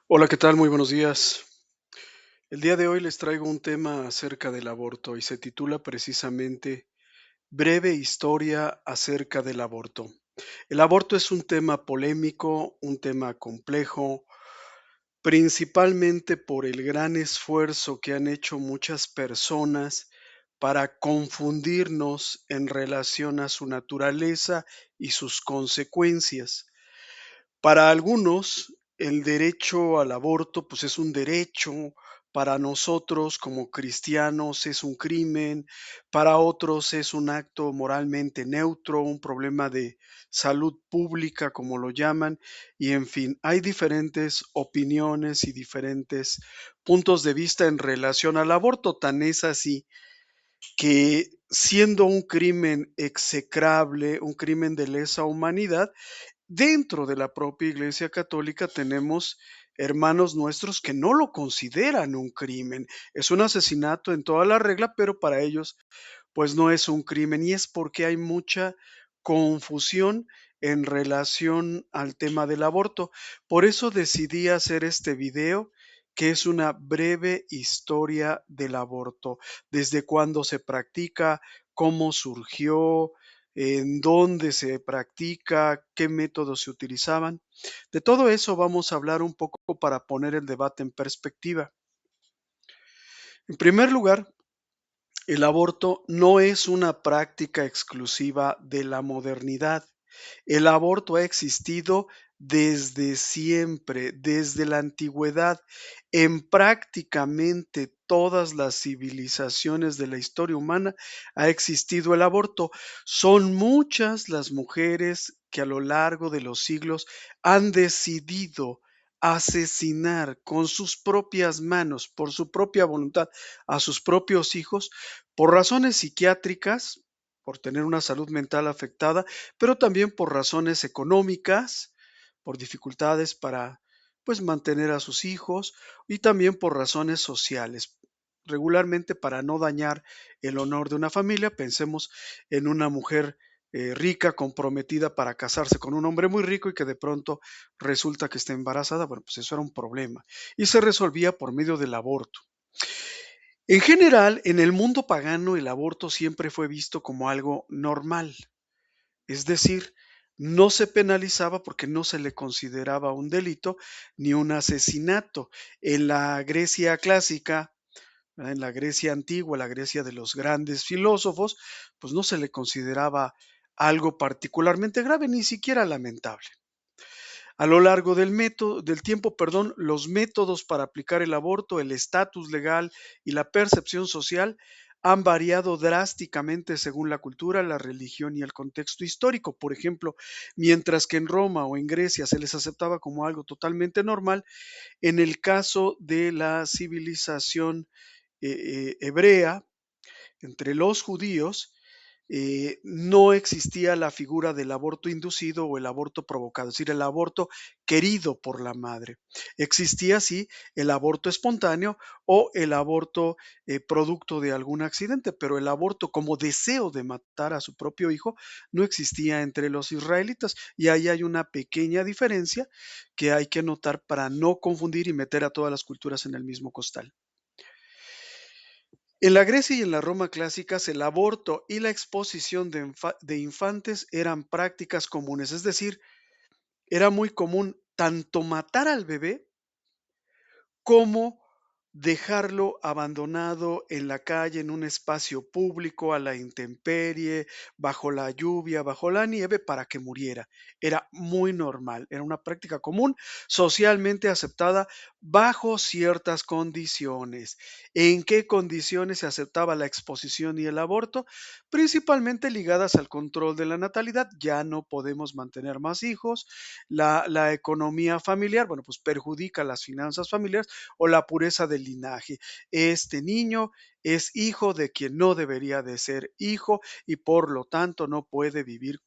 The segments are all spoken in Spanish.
Hola, ¿qué tal? Muy buenos días. El día de hoy les traigo un tema acerca del aborto y se titula precisamente Breve historia acerca del aborto. El aborto es un tema polémico, un tema complejo, principalmente por el gran esfuerzo que han hecho muchas personas para confundirnos en relación a su naturaleza y sus consecuencias. Para algunos, el derecho al aborto, pues, es un derecho, para nosotros como cristianos es un crimen, para otros es un acto moralmente neutro, un problema de salud pública, como lo llaman, y en fin, hay diferentes opiniones y diferentes puntos de vista en relación al aborto. Tan es así que, siendo un crimen execrable, un crimen de lesa humanidad, dentro de la propia Iglesia Católica tenemos hermanos nuestros que no lo consideran un crimen. Es un asesinato en toda la regla, pero para ellos, pues no es un crimen y es porque hay mucha confusión en relación al tema del aborto. Por eso decidí hacer este video, que es una breve historia del aborto, desde cuándo se practica, cómo surgió, en dónde se practica, qué métodos se utilizaban. De todo eso vamos a hablar un poco para poner el debate en perspectiva. En primer lugar, el aborto no es una práctica exclusiva de la modernidad. El aborto ha existido desde siempre, desde la antigüedad. En prácticamente todas las civilizaciones de la historia humana ha existido el aborto. Son muchas las mujeres que a lo largo de los siglos han decidido asesinar con sus propias manos, por su propia voluntad, a sus propios hijos por razones psiquiátricas, por tener una salud mental afectada, pero también por razones económicas, por dificultades para, pues, mantener a sus hijos y también por razones sociales. Regularmente para no dañar el honor de una familia, pensemos en una mujer rica, comprometida para casarse con un hombre muy rico y que de pronto resulta que está embarazada. Bueno, pues eso era un problema y se resolvía por medio del aborto. En general, en el mundo pagano, el aborto siempre fue visto como algo normal, es decir, no se penalizaba porque no se le consideraba un delito ni un asesinato. En la Grecia clásica, ¿verdad? En la Grecia antigua, la Grecia de los grandes filósofos, pues no se le consideraba algo particularmente grave, ni siquiera lamentable. A lo largo del tiempo, perdón, los métodos para aplicar el aborto, el estatus legal y la percepción social han variado drásticamente según la cultura, la religión y el contexto histórico. Por ejemplo, mientras que en Roma o en Grecia se les aceptaba como algo totalmente normal, en el caso de la civilización hebrea, entre los judíos, no existía la figura del aborto inducido o el aborto provocado, es decir, el aborto querido por la madre. Existía sí el aborto espontáneo o el aborto producto de algún accidente, pero el aborto como deseo de matar a su propio hijo no existía entre los israelitas. Y ahí hay una pequeña diferencia que hay que notar para no confundir y meter a todas las culturas en el mismo costal. En la Grecia y en la Roma clásicas, el aborto y la exposición de infantes eran prácticas comunes, es decir, era muy común tanto matar al bebé como dejarlo abandonado en la calle, en un espacio público, a la intemperie, bajo la lluvia, bajo la nieve, para que muriera. Era muy normal, era una práctica común, socialmente aceptada bajo ciertas condiciones. ¿En qué condiciones se aceptaba la exposición y el aborto? Principalmente ligadas al control de la natalidad. Ya no podemos mantener más hijos, la economía familiar, bueno, pues perjudica las finanzas familiares o la pureza del linaje. Este niño es hijo de quien no debería de ser hijo y por lo tanto no puede vivir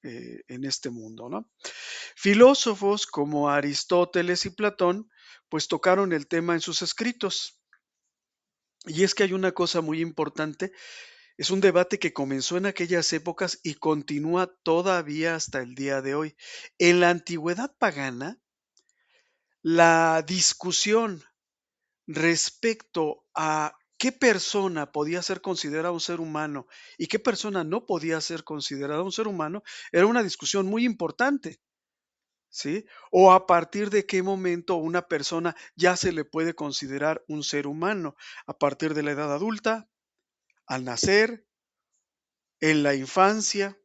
en este mundo, ¿no? Filósofos como Aristóteles y Platón, pues tocaron el tema en sus escritos. Y es que hay una cosa muy importante, es un debate que comenzó en aquellas épocas y continúa todavía hasta el día de hoy. En la antigüedad pagana, La discusión respecto a qué persona podía ser considerada un ser humano y qué persona no podía ser considerada un ser humano era una discusión muy importante, ¿sí? O a partir de qué momento una persona ya se le puede considerar un ser humano, a partir de la edad adulta, al nacer, en la infancia,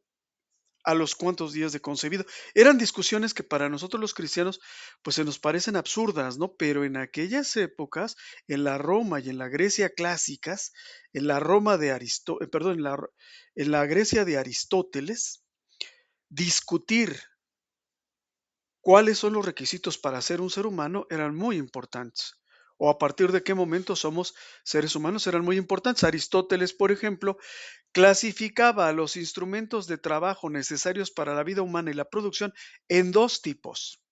a los cuantos días de concebido. Eran discusiones que para nosotros los cristianos, pues se nos parecen absurdas, ¿no? Pero en aquellas épocas, en la Roma y en la Grecia clásicas, en la Roma de perdón, en la Grecia de Aristóteles, discutir cuáles son los requisitos para ser un ser humano eran muy importantes. O a partir de qué momento somos seres humanos eran muy importantes. Aristóteles, por ejemplo, clasificaba a los instrumentos de trabajo necesarios para la vida humana y la producción en dos tipos.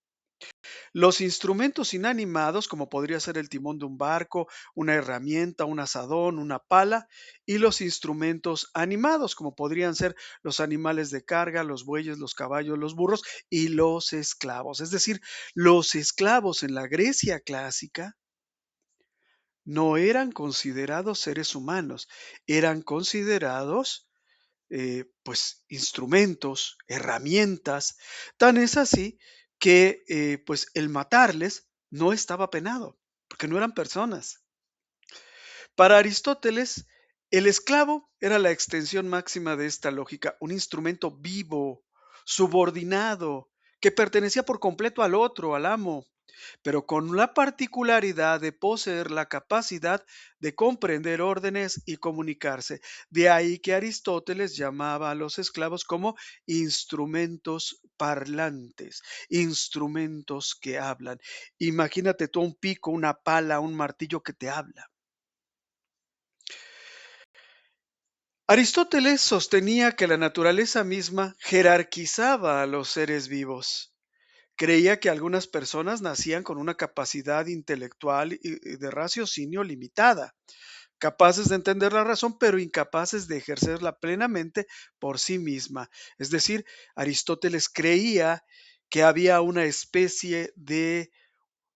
Los instrumentos inanimados, como podría ser el timón de un barco, una herramienta, un asadón, una pala, y los instrumentos animados, como podrían ser los animales de carga, los bueyes, los caballos, los burros y los esclavos. Es decir, los esclavos en la Grecia clásica no eran considerados seres humanos, eran considerados pues instrumentos, herramientas. Tan es así que pues el matarles no estaba penado, porque no eran personas. Para Aristóteles, el esclavo era la extensión máxima de esta lógica, un instrumento vivo, subordinado, que pertenecía por completo al otro, al amo, pero con la particularidad de poseer la capacidad de comprender órdenes y comunicarse. De ahí que Aristóteles llamaba a los esclavos como instrumentos parlantes, instrumentos que hablan. Imagínate tú un pico, una pala, un martillo que te habla. Aristóteles sostenía que la naturaleza misma jerarquizaba a los seres vivos. Creía que algunas personas nacían con una capacidad intelectual y de raciocinio limitada, capaces de entender la razón, pero incapaces de ejercerla plenamente por sí misma. Es decir, Aristóteles creía que había una especie de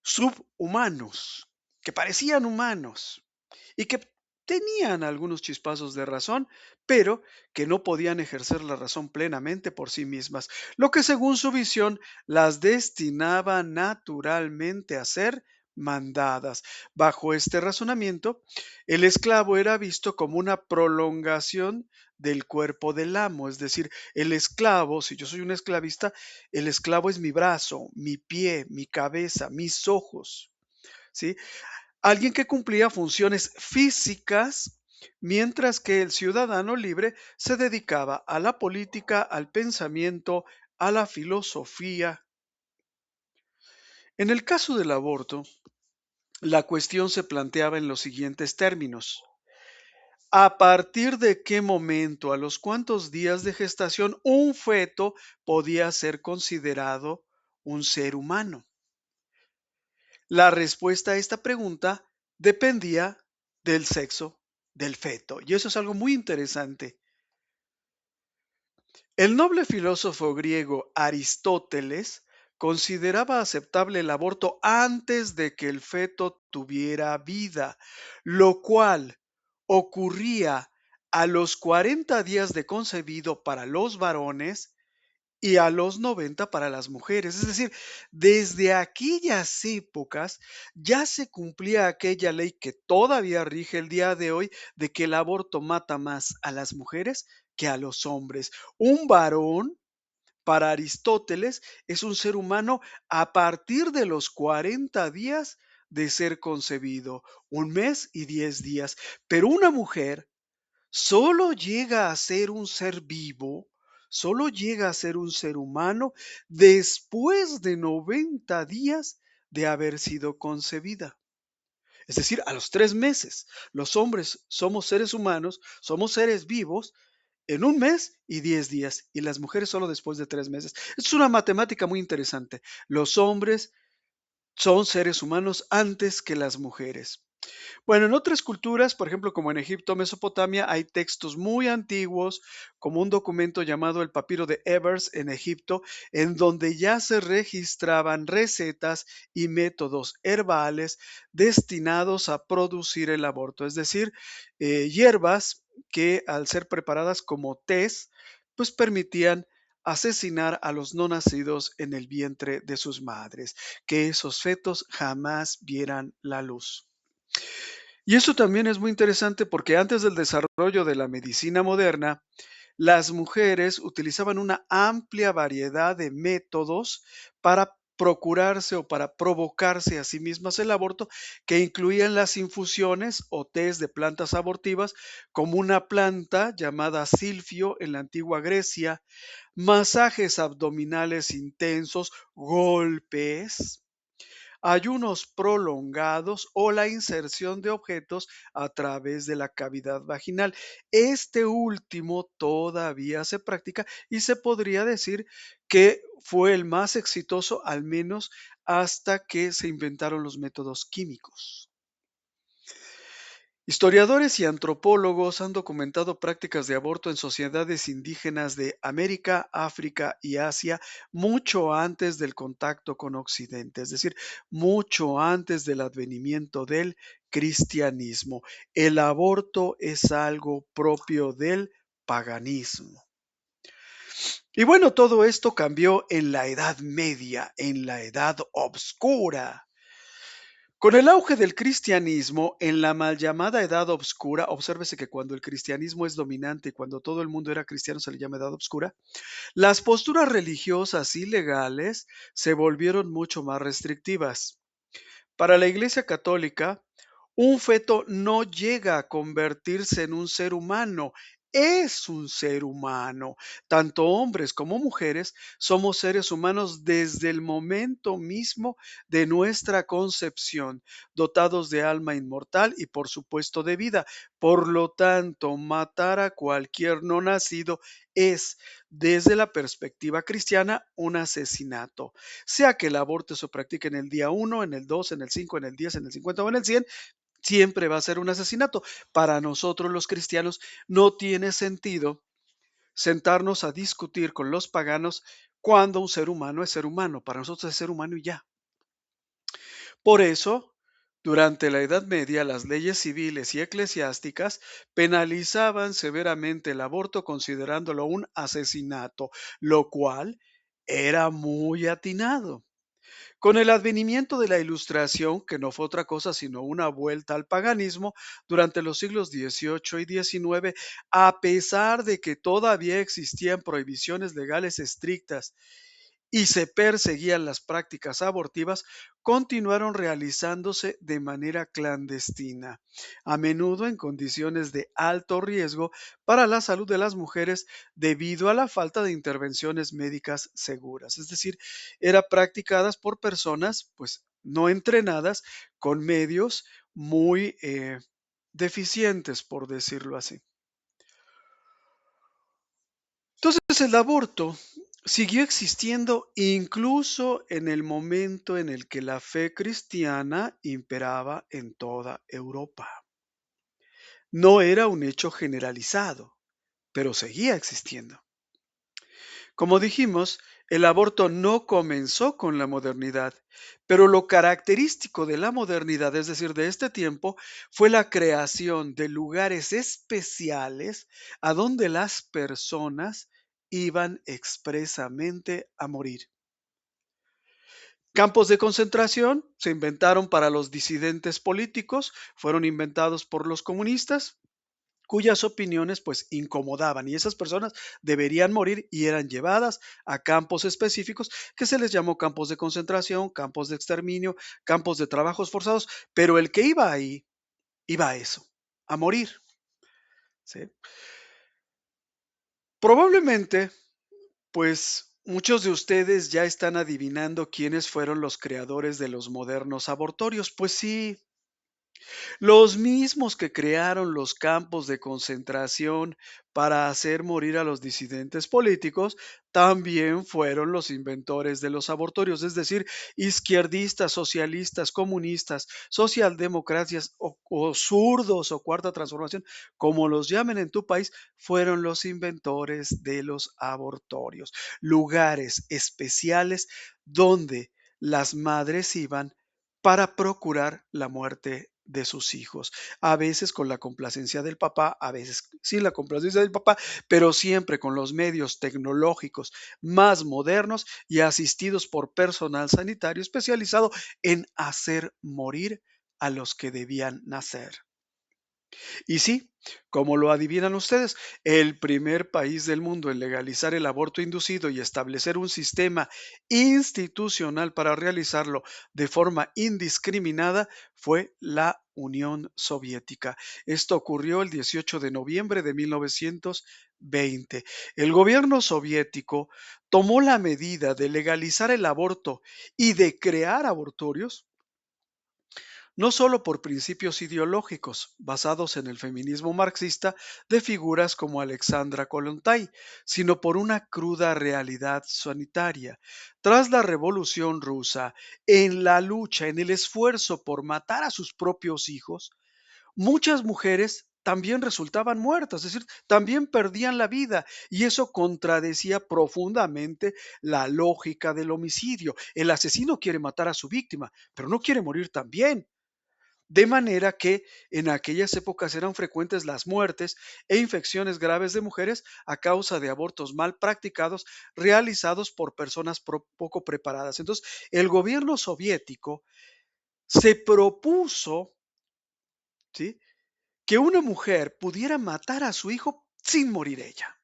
subhumanos que parecían humanos y que tenían algunos chispazos de razón, pero que no podían ejercer la razón plenamente por sí mismas, lo que según su visión las destinaba naturalmente a ser mandadas. Bajo este razonamiento, el esclavo era visto como una prolongación del cuerpo del amo, es decir, el esclavo, si yo soy un esclavista, el esclavo es mi brazo, mi pie, mi cabeza, mis ojos, ¿sí? Alguien que cumplía funciones físicas, mientras que el ciudadano libre se dedicaba a la política, al pensamiento, a la filosofía. En el caso del aborto, la cuestión se planteaba en los siguientes términos. ¿A partir de qué momento, a los cuántos días de gestación, un feto podía ser considerado un ser humano? La respuesta a esta pregunta dependía del sexo del feto, y eso es algo muy interesante. El noble filósofo griego Aristóteles consideraba aceptable el aborto antes de que el feto tuviera vida, lo cual ocurría a los 40 días de concebido para los varones y a los 90 para las mujeres. Es decir, desde aquellas épocas ya se cumplía aquella ley que todavía rige el día de hoy de que el aborto mata más a las mujeres que a los hombres. Un varón, para Aristóteles, es un ser humano a partir de los 40 días de ser concebido, un mes y 10 días. Pero una mujer solo llega a ser un ser vivo, solo llega a ser un ser humano después de 90 días de haber sido concebida. Es decir, a los 3 meses. Los hombres somos seres humanos, somos seres vivos en un mes y 10 días, y las mujeres solo después de 3 meses. Es una matemática muy interesante. Los hombres son seres humanos antes que las mujeres. Bueno, en otras culturas, por ejemplo, como en Egipto, Mesopotamia, hay textos muy antiguos, como un documento llamado el Papiro de Ebers en Egipto, en donde ya se registraban recetas y métodos herbales destinados a producir el aborto, es decir, hierbas que al ser preparadas como tés, pues permitían asesinar a los no nacidos en el vientre de sus madres, que esos fetos jamás vieran la luz. Y eso también es muy interesante porque antes del desarrollo de la medicina moderna, las mujeres utilizaban una amplia variedad de métodos para procurarse o para provocarse a sí mismas el aborto, que incluían las infusiones o tés de plantas abortivas, como una planta llamada silfio en la antigua Grecia, masajes abdominales intensos, golpes, ayunos prolongados o la inserción de objetos a través de la cavidad vaginal. Este último todavía se practica y se podría decir que fue el más exitoso, al menos hasta que se inventaron los métodos químicos. Historiadores y antropólogos han documentado prácticas de aborto en sociedades indígenas de América, África y Asia mucho antes del contacto con Occidente, es decir, mucho antes del advenimiento del cristianismo. El aborto es algo propio del paganismo. Y bueno, todo esto cambió en la Edad Media, en la Edad Obscura. Con el auge del cristianismo en la mal llamada Edad Obscura, obsérvese que cuando el cristianismo es dominante y cuando todo el mundo era cristiano se le llama Edad Obscura, las posturas religiosas y legales se volvieron mucho más restrictivas. Para la Iglesia Católica, un feto no llega a convertirse en un ser humano, es un ser humano. Tanto hombres como mujeres somos seres humanos desde el momento mismo de nuestra concepción, dotados de alma inmortal y por supuesto de vida. Por lo tanto, matar a cualquier no nacido es, desde la perspectiva cristiana, un asesinato. Sea que el aborto se practique en el día uno, en el 2, en el 5, en el 10, en el 50 o en el 100, siempre va a ser un asesinato. Para nosotros los cristianos no tiene sentido sentarnos a discutir con los paganos cuando un ser humano es ser humano. Para nosotros es ser humano y ya. Por eso, durante la Edad Media, las leyes civiles y eclesiásticas penalizaban severamente el aborto considerándolo un asesinato, lo cual era muy atinado. Con el advenimiento de la Ilustración, que no fue otra cosa sino una vuelta al paganismo, durante los siglos XVIII y XIX, a pesar de que todavía existían prohibiciones legales estrictas y se perseguían las prácticas abortivas, continuaron realizándose de manera clandestina, a menudo en condiciones de alto riesgo para la salud de las mujeres debido a la falta de intervenciones médicas seguras. Es decir, eran practicadas por personas pues no entrenadas con medios muy deficientes, por decirlo así. Entonces el aborto siguió existiendo incluso en el momento en el que la fe cristiana imperaba en toda Europa. No era un hecho generalizado, pero seguía existiendo. Como dijimos, el aborto no comenzó con la modernidad, pero lo característico de la modernidad, es decir, de este tiempo, fue la creación de lugares especiales a donde las personas iban expresamente a morir. Campos de concentración se inventaron para los disidentes políticos, fueron inventados por los comunistas, cuyas opiniones pues incomodaban y esas personas deberían morir y eran llevadas a campos específicos que se les llamó campos de concentración, campos de exterminio, campos de trabajos forzados, pero el que iba ahí iba a eso, a morir. ¿Sí? Probablemente, pues muchos de ustedes ya están adivinando quiénes fueron los creadores de los modernos abortorios. Pues sí, Los mismos que crearon los campos de concentración para hacer morir a los disidentes políticos, también fueron los inventores de los abortorios, es decir, izquierdistas, socialistas, comunistas, socialdemocracias o zurdos o cuarta transformación, como los llamen en tu país, fueron los inventores de los abortorios, lugares especiales donde las madres iban para procurar la muerte de sus hijos. A veces con la complacencia del papá, a veces sin la complacencia del papá, pero siempre con los medios tecnológicos más modernos y asistidos por personal sanitario especializado en hacer morir a los que debían nacer. Y sí, como lo adivinan ustedes, el primer país del mundo en legalizar el aborto inducido y establecer un sistema institucional para realizarlo de forma indiscriminada fue la Unión Soviética. Esto ocurrió el 18 de noviembre de 1920. El gobierno soviético tomó la medida de legalizar el aborto y de crear abortorios no solo por principios ideológicos basados en el feminismo marxista de figuras como Alexandra Kollontai, sino por una cruda realidad sanitaria. Tras la Revolución rusa, en la lucha, en el esfuerzo por matar a sus propios hijos, muchas mujeres también resultaban muertas, es decir, también perdían la vida y eso contradecía profundamente la lógica del homicidio. El asesino quiere matar a su víctima, pero no quiere morir también. De manera que en aquellas épocas eran frecuentes las muertes e infecciones graves de mujeres a causa de abortos mal practicados realizados por personas poco preparadas. Entonces, el gobierno soviético se propuso, ¿sí?, que una mujer pudiera matar a su hijo sin morir ella,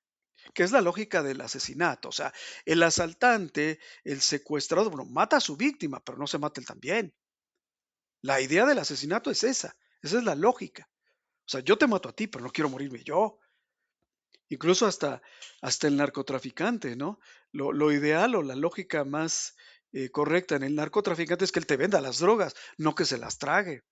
que es la lógica del asesinato. O sea, el asaltante, el secuestrador, bueno, mata a su víctima, pero no se mata él también. La idea del asesinato es esa es la lógica. O sea, yo te mato a ti, pero no quiero morirme yo. Incluso hasta el narcotraficante, ¿no? Lo ideal o la lógica más correcta en el narcotraficante es que él te venda las drogas, no que se las trague.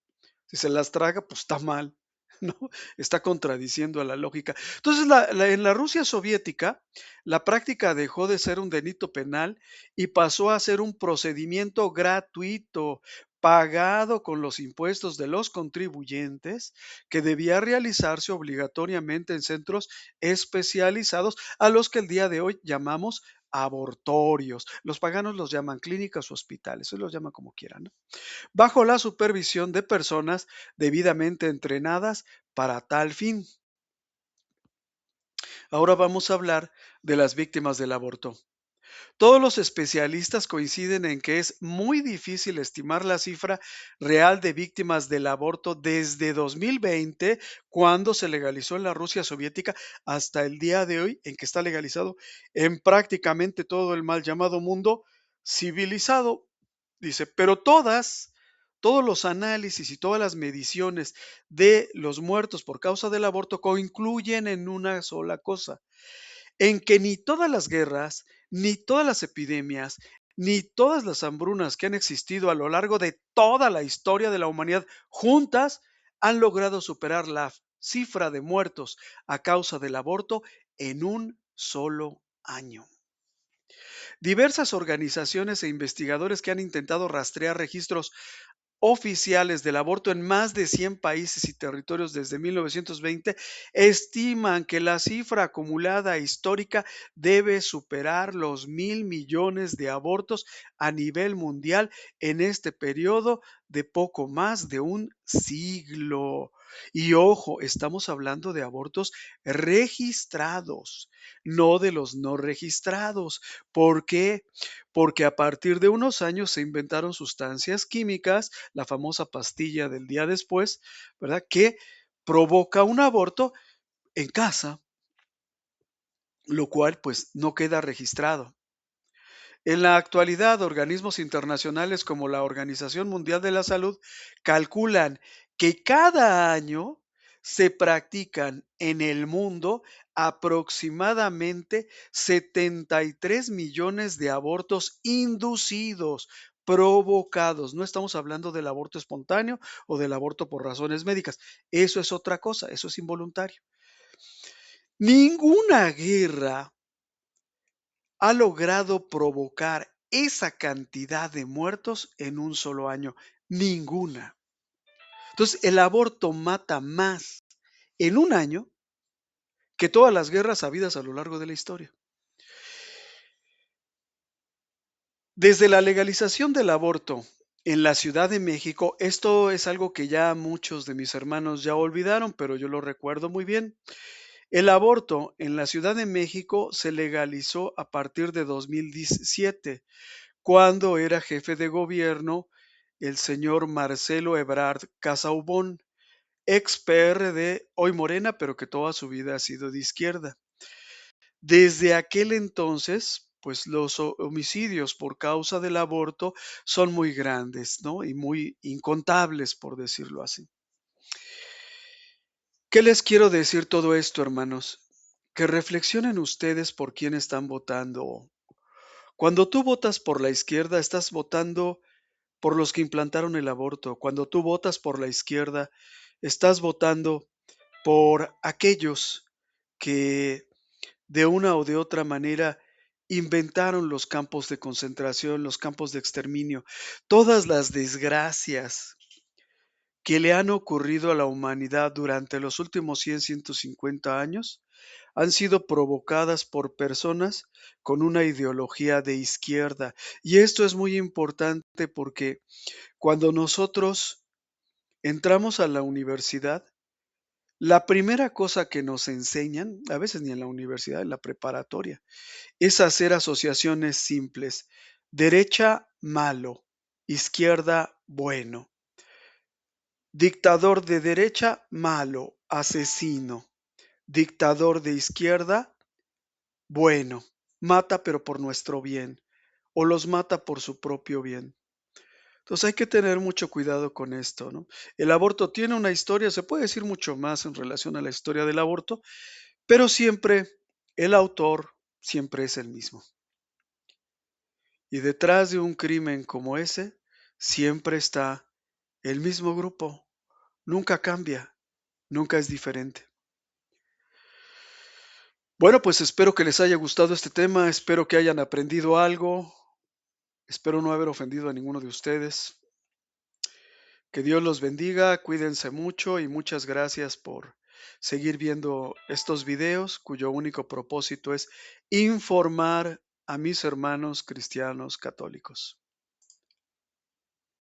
Si se las traga, pues está mal, ¿no? Está contradiciendo a la lógica. Entonces, en la Rusia soviética, la práctica dejó de ser un delito penal y pasó a ser un procedimiento gratuito, pagado con los impuestos de los contribuyentes, que debía realizarse obligatoriamente en centros especializados a los que el día de hoy llamamos abortorios. Los paganos los llaman clínicas o hospitales, se los llaman como quieran, ¿no? Bajo la supervisión de personas debidamente entrenadas para tal fin. Ahora vamos a hablar de las víctimas del aborto. Todos los especialistas coinciden en que es muy difícil estimar la cifra real de víctimas del aborto desde 2020, cuando se legalizó en la Rusia soviética, hasta el día de hoy, en que está legalizado en prácticamente todo el mal llamado mundo civilizado. Dice, pero todos los análisis y todas las mediciones de los muertos por causa del aborto concluyen en una sola cosa, en que ni todas las guerras, ni todas las epidemias, ni todas las hambrunas que han existido a lo largo de toda la historia de la humanidad juntas han logrado superar la cifra de muertos a causa del aborto en un solo año. Diversas organizaciones e investigadores que han intentado rastrear registros oficiales del aborto en más de 100 países y territorios desde 1920 estiman que la cifra acumulada histórica debe superar los 1.000 millones de abortos a nivel mundial en este periodo de poco más de un siglo. Y ojo, estamos hablando de abortos registrados, no de los no registrados. ¿Por qué? Porque a partir de unos años se inventaron sustancias químicas, la famosa pastilla del día después, ¿verdad? Que provoca un aborto en casa, lo cual pues no queda registrado. En la actualidad, organismos internacionales como la Organización Mundial de la Salud calculan que cada año se practican en el mundo aproximadamente 73 millones de abortos inducidos provocados. No estamos hablando del aborto espontáneo o del aborto por razones médicas. Eso es otra cosa, eso es involuntario. Ninguna guerra ha logrado provocar esa cantidad de muertos en un solo año. Ninguna. Entonces, el aborto mata más en un año que todas las guerras habidas a lo largo de la historia. Desde la legalización del aborto en la Ciudad de México, esto es algo que ya muchos de mis hermanos ya olvidaron, pero yo lo recuerdo muy bien. El aborto en la Ciudad de México se legalizó a partir de 2017, cuando era jefe de gobierno el señor Marcelo Ebrard Casaubon, ex PRD, hoy Morena, pero que toda su vida ha sido de izquierda. Desde aquel entonces, pues los homicidios por causa del aborto son muy grandes, ¿no? Y muy incontables, por decirlo así. ¿Qué les quiero decir todo esto, hermanos? Que reflexionen ustedes por quién están votando. Cuando tú votas por la izquierda, estás votando por los que implantaron el aborto. Cuando tú votas por la izquierda, estás votando por aquellos que de una o de otra manera inventaron los campos de concentración, los campos de exterminio, todas las desgracias que le han ocurrido a la humanidad durante los últimos 100, 150 años han sido provocadas por personas con una ideología de izquierda. Y esto es muy importante porque cuando nosotros entramos a la universidad, la primera cosa que nos enseñan, a veces ni en la universidad, en la preparatoria, es hacer asociaciones simples. Derecha, malo. Izquierda, bueno. Dictador de derecha, malo, asesino. Dictador de izquierda, bueno. Mata pero por nuestro bien. O los mata por su propio bien. Entonces hay que tener mucho cuidado con esto, ¿no? El aborto tiene una historia, se puede decir mucho más en relación a la historia del aborto, pero siempre el autor siempre es el mismo. Y detrás de un crimen como ese, siempre está el mismo grupo. Nunca cambia, nunca es diferente. Bueno, pues espero que les haya gustado este tema, espero que hayan aprendido algo, espero no haber ofendido a ninguno de ustedes. Que Dios los bendiga, cuídense mucho y muchas gracias por seguir viendo estos videos cuyo único propósito es informar a mis hermanos cristianos católicos.